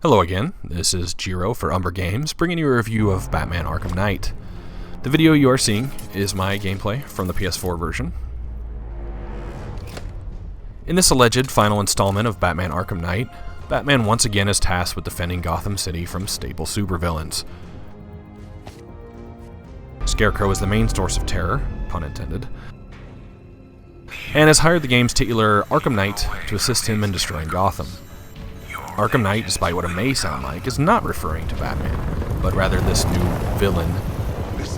Hello again, this is Jiro for Umber Games, bringing you a review of Batman Arkham Knight. The video you are seeing is my gameplay from the PS4 version. In this alleged final installment of Batman Arkham Knight, Batman once again is tasked with defending Gotham City from stable supervillains. Scarecrow is the main source of terror, pun intended, and has hired the game's titular Arkham Knight to assist him in destroying Gotham. Arkham Knight, despite what it may sound like, is not referring to Batman, but rather this new villain,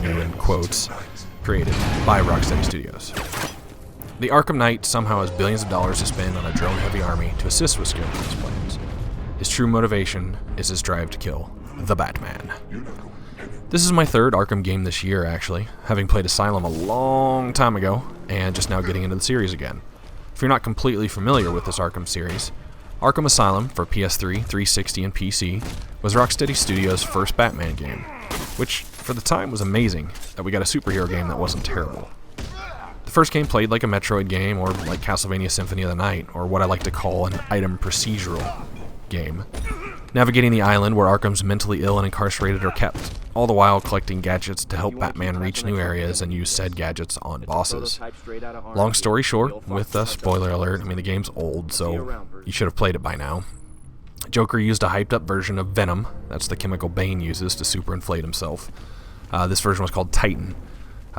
new in quotes, created by Rocksteady Studios. The Arkham Knight somehow has billions of dollars to spend on a drone-heavy army to assist with Scarecrow's plans. His true motivation is his drive to kill the Batman. This is my third Arkham game this year, actually, having played Asylum a long time ago, and just now getting into the series again. If you're not completely familiar with this Arkham series, Arkham Asylum for PS3, 360, and PC was Rocksteady Studios' first Batman game, which, for the time, was amazing that we got a superhero game that wasn't terrible. The first game played like a Metroid game, or like Castlevania Symphony of the Night, or what I like to call an item procedural game, navigating the island where Arkham's mentally ill and incarcerated are kept, all the while collecting gadgets to help Batman reach new areas and use said gadgets on bosses. Long story short, with a spoiler alert, I mean the game's old, so you should have played it by now. Joker used a hyped up version of Venom, that's the chemical Bane uses to superinflate himself. This version was called Titan.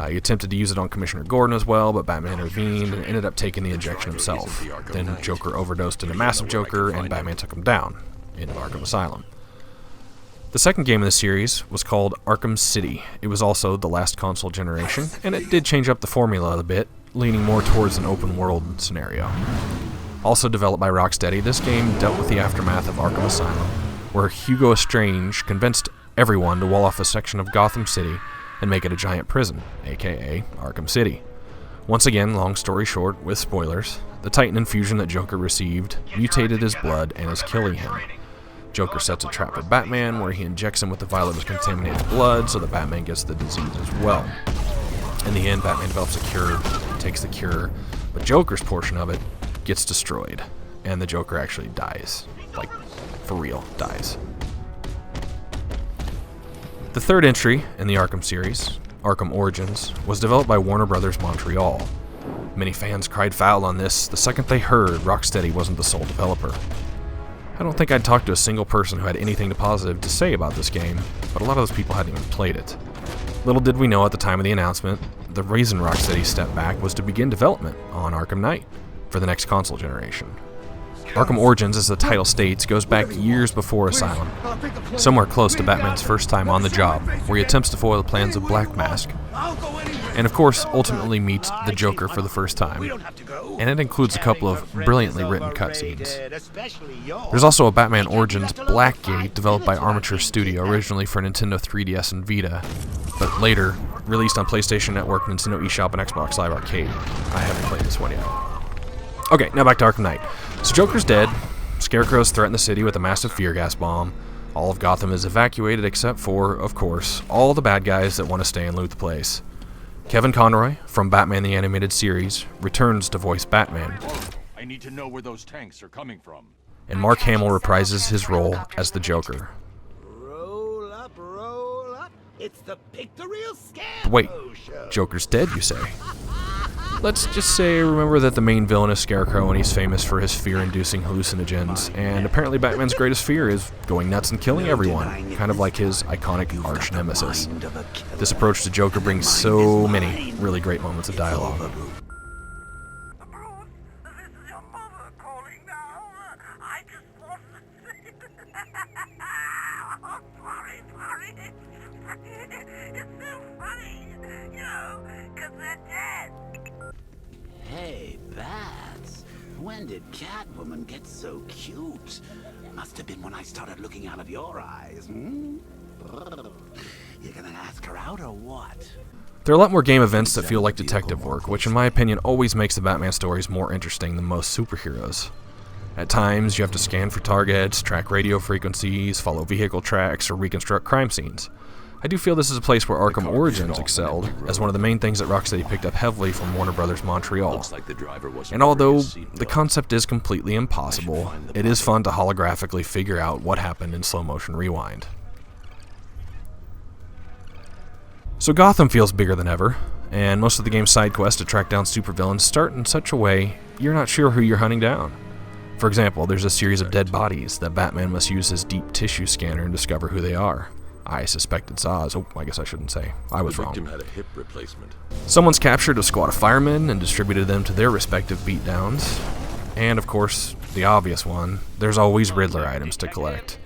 He attempted to use it on Commissioner Gordon as well, but Batman intervened and ended up taking the injection himself. Then Joker overdosed in a massive Joker, and Batman took him down in Arkham Asylum. The second game in the series was called Arkham City. It was also the last console generation, and it did change up the formula a bit, leaning more towards an open world scenario. Also developed by Rocksteady, this game dealt with the aftermath of Arkham Asylum, where Hugo Strange convinced everyone to wall off a section of Gotham City and make it a giant prison, aka Arkham City. Once again, long story short, with spoilers, the Titan infusion that Joker received mutated his blood and is killing him. Joker sets a trap for Batman where he injects him with the vial of his contaminated blood so that Batman gets the disease as well. In the end, Batman develops a cure, takes the cure, but Joker's portion of it gets destroyed, and the Joker actually dies. Like, for real, dies. The third entry in the Arkham series, Arkham Origins, was developed by Warner Bros. Montreal. Many fans cried foul on this the second they heard Rocksteady wasn't the sole developer. I don't think I'd talked to a single person who had anything positive to say about this game, but a lot of those people hadn't even played it. Little did we know at the time of the announcement, the reason Rocksteady stepped back was to begin development on Arkham Knight for the next console generation. Arkham Origins, as the title states, goes back years before Asylum, somewhere close to Batman's first time on the job, where he attempts to foil the plans of Black Mask, and of course ultimately meets the Joker for the first time, and it includes a couple of brilliantly written cutscenes. There's also a Batman Origins Blackgate developed by Armature Studio, originally for Nintendo 3DS and Vita, but later released on PlayStation Network, Nintendo eShop, and Xbox Live Arcade. I haven't played this one yet. Okay, now back to Arkham Knight. So Joker's dead, Scarecrow's threatened the city with a massive fear gas bomb, all of Gotham is evacuated except for, of course, all the bad guys that want to stay and loot the place. Kevin Conroy, from Batman the Animated Series, returns to voice Batman. I need to know where those tanks are coming from. And Mark Hamill reprises his role as the Joker. Roll up, it's the pictorial But wait, show. Joker's dead, you say? Let's just say, remember that the main villain is Scarecrow and he's famous for his fear-inducing hallucinogens, and apparently Batman's greatest fear is going nuts and killing everyone, kind of like his iconic arch-nemesis. This approach to Joker brings so many really great moments of dialogue. Hey, Bats, when did Catwoman get so cute? Must have been when I started looking out of your eyes, hmm? You gonna ask her out or what? There are a lot more game events that feel like detective work, which in my opinion always makes the Batman stories more interesting than most superheroes. At times, you have to scan for targets, track radio frequencies, follow vehicle tracks, or reconstruct crime scenes. I do feel this is a place where Arkham Origins excelled, as one of the main things that Rocksteady picked up heavily from Warner Bros. Montreal. And although the concept is completely impossible, it is fun to holographically figure out what happened in slow motion rewind. So Gotham feels bigger than ever, and most of the game's side quests to track down supervillains start in such a way you're not sure who you're hunting down. For example, there's a series of dead bodies that Batman must use his deep tissue scanner and discover who they are. I suspected Zaz. Oh, I guess I shouldn't say. I was wrong. Had a hip replacement. Someone's captured a squad of firemen and distributed them to their respective beatdowns. And, of course, the obvious one, there's always Riddler items to collect.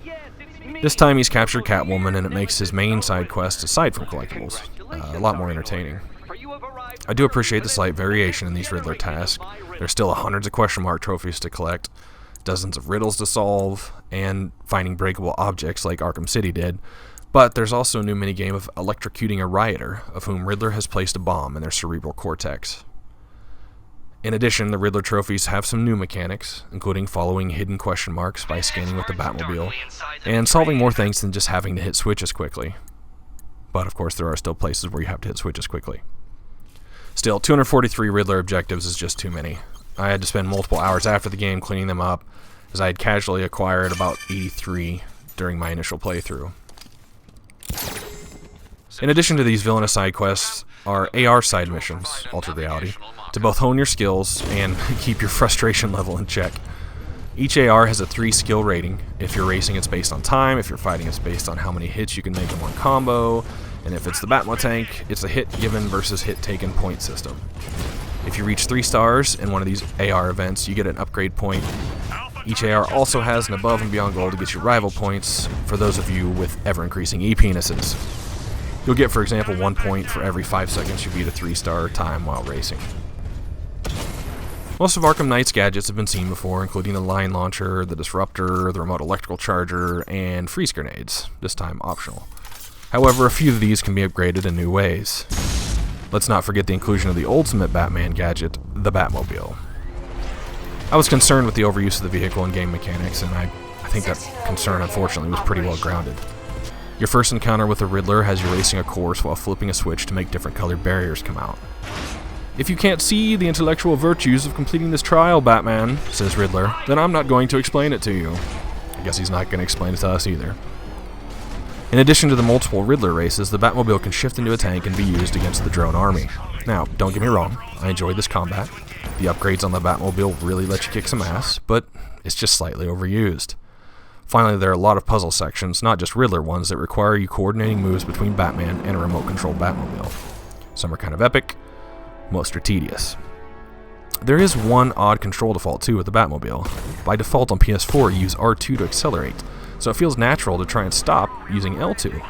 This time he's captured Catwoman, and it makes his main side quest, aside from collectibles, a lot more entertaining. I do appreciate the slight variation in these Riddler tasks. There's still hundreds of question mark trophies to collect, dozens of riddles to solve, and finding breakable objects like Arkham City did. But there's also a new minigame of electrocuting a rioter, of whom Riddler has placed a bomb in their cerebral cortex. In addition, the Riddler trophies have some new mechanics, including following hidden question marks by scanning with the Batmobile, and solving more things than just having to hit switches quickly. But of course, there are still places where you have to hit switches quickly. Still, 243 Riddler objectives is just too many. I had to spend multiple hours after the game cleaning them up, as I had casually acquired about 83 during my initial playthrough. In addition to these villainous side quests are AR side missions, Altered Reality, to both hone your skills and keep your frustration level in check. Each AR has a 3 skill rating. If you're racing, it's based on time. If you're fighting, it's based on how many hits you can make in one combo. And if it's the Batmo tank, it's a hit given versus hit taken point system. If you reach 3 stars in one of these AR events, you get an upgrade point. Each AR also has an above and beyond goal to get you rival points for those of you with ever-increasing E-penises. You'll get, for example, 1 point for every 5 seconds you beat a 3-star time while racing. Most of Arkham Knight's gadgets have been seen before, including the line launcher, the disruptor, the remote electrical charger, and freeze grenades, this time optional. However, a few of these can be upgraded in new ways. Let's not forget the inclusion of the ultimate Batman gadget, the Batmobile. I was concerned with the overuse of the vehicle in game mechanics, and I think that concern, unfortunately, was pretty well grounded. Your first encounter with the Riddler has you racing a course while flipping a switch to make different colored barriers come out. "If you can't see the intellectual virtues of completing this trial, Batman," says Riddler, "then I'm not going to explain it to you." I guess he's not going to explain it to us either. In addition to the multiple Riddler races, the Batmobile can shift into a tank and be used against the drone army. Now, don't get me wrong, I enjoyed this combat. The upgrades on the Batmobile really let you kick some ass, but it's just slightly overused. Finally, there are a lot of puzzle sections, not just Riddler ones, that require you coordinating moves between Batman and a remote-controlled Batmobile. Some are kind of epic, most are tedious. There is one odd control default too with the Batmobile. By default on PS4, you use R2 to accelerate, so it feels natural to try and stop using L2.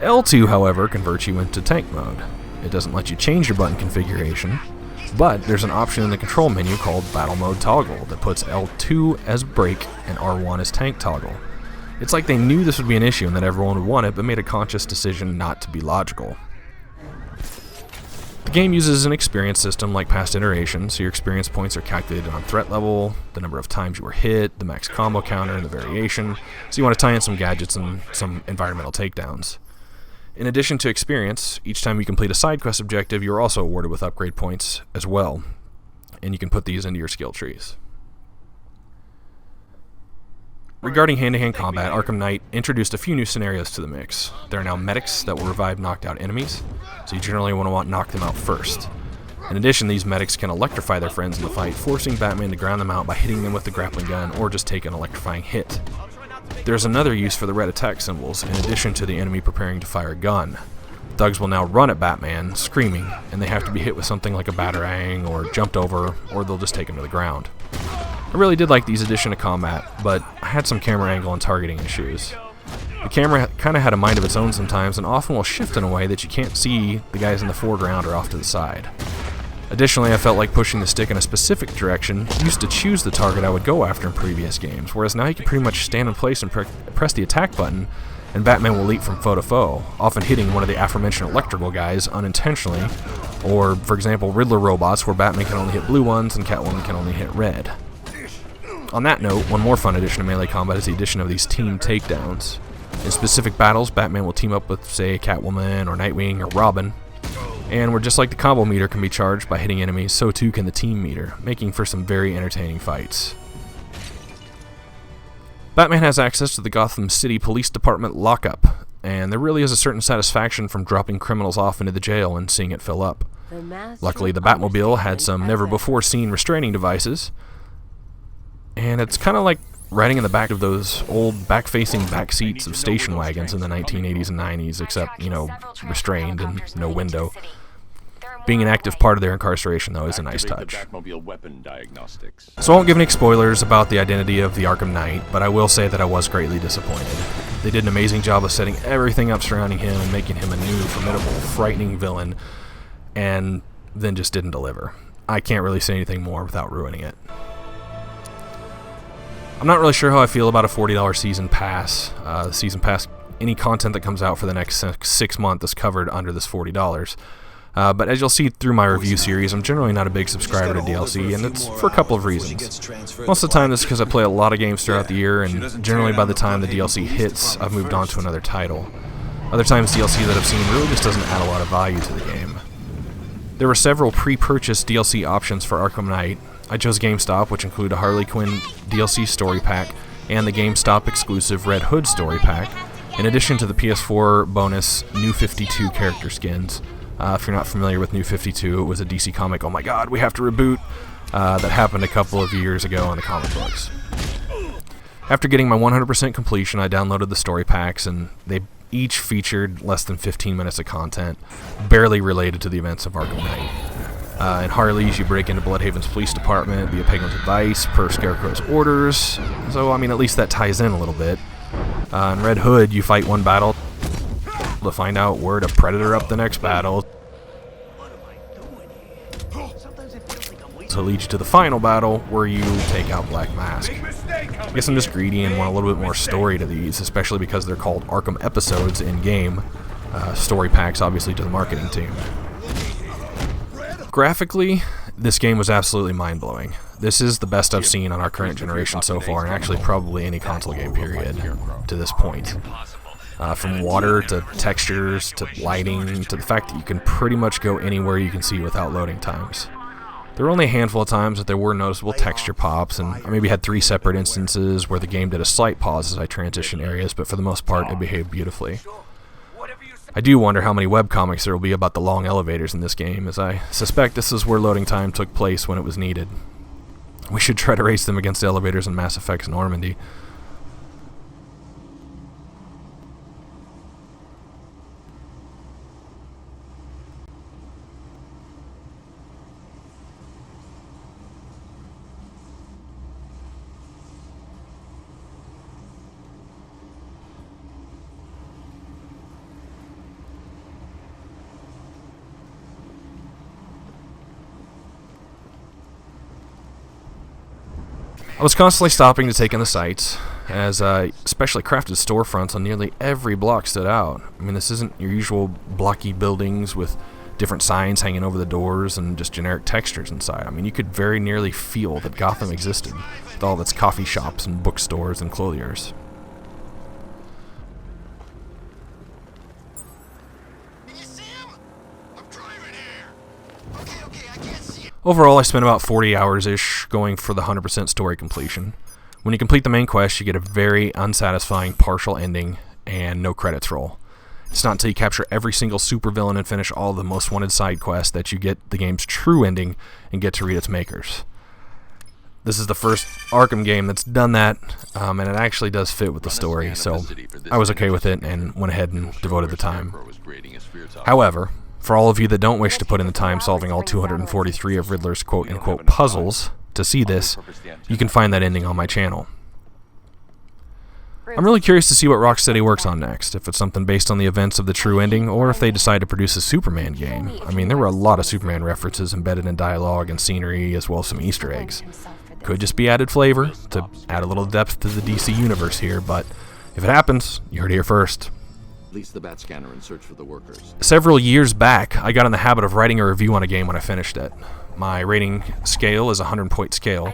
L2, however, converts you into tank mode. It doesn't let you change your button configuration, but there's an option in the control menu called Battle Mode Toggle that puts L2 as brake and R1 as tank toggle. It's like they knew this would be an issue and that everyone would want it, but made a conscious decision not to be logical. The game uses an experience system like past iterations, so your experience points are calculated on threat level, the number of times you were hit, the max combo counter, and the variation, so you want to tie in some gadgets and some environmental takedowns. In addition to experience, each time you complete a side quest objective, you're also awarded with upgrade points as well, and you can put these into your skill trees. Regarding hand-to-hand combat, Arkham Knight introduced a few new scenarios to the mix. There are now medics that will revive knocked-out enemies, so you generally want to knock them out first. In addition, these medics can electrify their friends in the fight, forcing Batman to ground them out by hitting them with the grappling gun or just take an electrifying hit. There's another use for the red attack symbols, in addition to the enemy preparing to fire a gun. Thugs will now run at Batman, screaming, and they have to be hit with something like a batarang or jumped over, or they'll just take him to the ground. I really did like these addition to combat, but I had some camera angle and targeting issues. The camera kind of had a mind of its own sometimes, and often will shift in a way that you can't see the guys in the foreground or off to the side. Additionally, I felt like pushing the stick in a specific direction used to choose the target I would go after in previous games, whereas now you can pretty much stand in place and press the attack button, and Batman will leap from foe to foe, often hitting one of the aforementioned electrical guys unintentionally, or, for example, Riddler robots where Batman can only hit blue ones and Catwoman can only hit red. On that note, one more fun addition to melee combat is the addition of these team takedowns. In specific battles, Batman will team up with, say, Catwoman or Nightwing or Robin. And where just like the combo meter can be charged by hitting enemies, so too can the team meter, making for some very entertaining fights. Batman has access to the Gotham City Police Department lockup, and there really is a certain satisfaction from dropping criminals off into the jail and seeing it fill up. Luckily, the Batmobile had some never-before-seen restraining devices, and it's kind of like riding in the back of those old back-facing back seats of station wagons in the 1980s and 90s, except, you know, restrained and no window. Being an active part of their incarceration, though, is a nice touch. So I won't give any spoilers about the identity of the Arkham Knight, but I will say that I was greatly disappointed. They did an amazing job of setting everything up surrounding him and making him a new, formidable, frightening villain, and then just didn't deliver. I can't really say anything more without ruining it. I'm not really sure how I feel about a $40 season pass. The season pass, any content that comes out for the next 6 months is covered under this $40. But as you'll see through my review series, I'm generally not a big subscriber to DLC, and it's for a couple of reasons. Most of the time, this is because I play a lot of games throughout the year, and generally by the time the DLC hits, I've moved on to another title. Other times, DLC that I've seen really just doesn't add a lot of value to the game. There were several pre-purchased DLC options for Arkham Knight. I chose GameStop, which included a Harley Quinn DLC story pack, and the GameStop exclusive Red Hood story pack, in addition to the PS4 bonus New 52 character skins. If you're not familiar with New 52, it was a DC comic, oh my god, we have to reboot, that happened a couple of years ago in the comic books. After getting my 100% completion, I downloaded the story packs, and they each featured less than 15 minutes of content, barely related to the events of Arkham Knight. In Harley's, you break into Bloodhaven's police department via Penguin's advice, per Scarecrow's orders, so I mean at least that ties in a little bit. In Red Hood, you fight one battle to find out where to Predator up the next battle, to lead you to the final battle where you take out Black Mask. I guess I'm just greedy and want a little bit more story to these, especially because they're called Arkham episodes in-game. Story packs, obviously, to the marketing team. Graphically, this game was absolutely mind-blowing. This is the best I've seen on our current generation so far, and actually probably any console game period to this point. From water to textures to lighting to the fact that you can pretty much go anywhere you can see without loading times. There were only a handful of times that there were noticeable texture pops, and I maybe had 3 separate instances where the game did a slight pause as I transitioned areas, but for the most part it behaved beautifully. I do wonder how many webcomics there will be about the long elevators in this game, as I suspect this is where loading time took place when it was needed. We should try to race them against the elevators in Mass Effect's Normandy. I was constantly stopping to take in the sights, as specially crafted storefronts on nearly every block stood out. I mean, this isn't your usual blocky buildings with different signs hanging over the doors and just generic textures inside. I mean, you could very nearly feel that Gotham existed, with all of its coffee shops and bookstores and clothiers. Overall, I spent about 40 hours-ish going for the 100% story completion. When you complete the main quest, you get a very unsatisfying partial ending and no credits roll. It's not until you capture every single supervillain and finish all the most wanted side quests that you get the game's true ending and get to read its makers. This is the first Arkham game that's done that, and it actually does fit with the story, so I was okay with it and went ahead and devoted the time. However, for all of you that don't wish to put in the time solving all 243 of Riddler's quote-unquote puzzles to see this, you can find that ending on my channel. I'm really curious to see what Rocksteady works on next, if it's something based on the events of the true ending, or if they decide to produce a Superman game. I mean, there were a lot of Superman references embedded in dialogue and scenery, as well as some Easter eggs. Could just be added flavor, to add a little depth to the DC universe here, but if it happens, you heard it here first. Release the bat scanner and search for the workers. Several years back, I got in the habit of writing a review on a game when I finished it. My rating scale is a 100-point scale,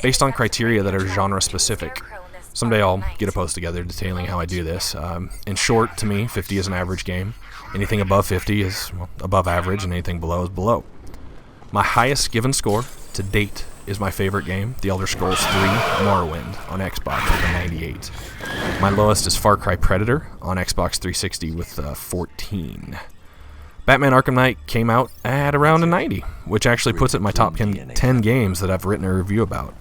based on criteria that are genre-specific. Someday I'll get a post together detailing how I do this. In short, to me, 50 is an average game. Anything above 50 is above average, and anything below is below. My highest given score to date is my favorite game, The Elder Scrolls 3 Morrowind on Xbox with a 98. My lowest is Far Cry Predator on Xbox 360 with 14. Batman Arkham Knight came out at around a 90, which actually puts it in my top 10 games that I've written a review about.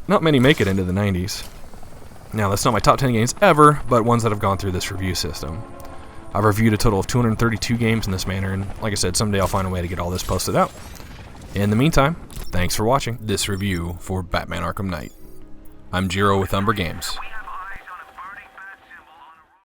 Not many make it into the 90s. Now, that's not my top 10 games ever, but ones that have gone through this review system. I've reviewed a total of 232 games in this manner, and like I said, someday I'll find a way to get all this posted out. In the meantime, thanks for watching this review for Batman Arkham Knight. I'm Jiro with Umber Games.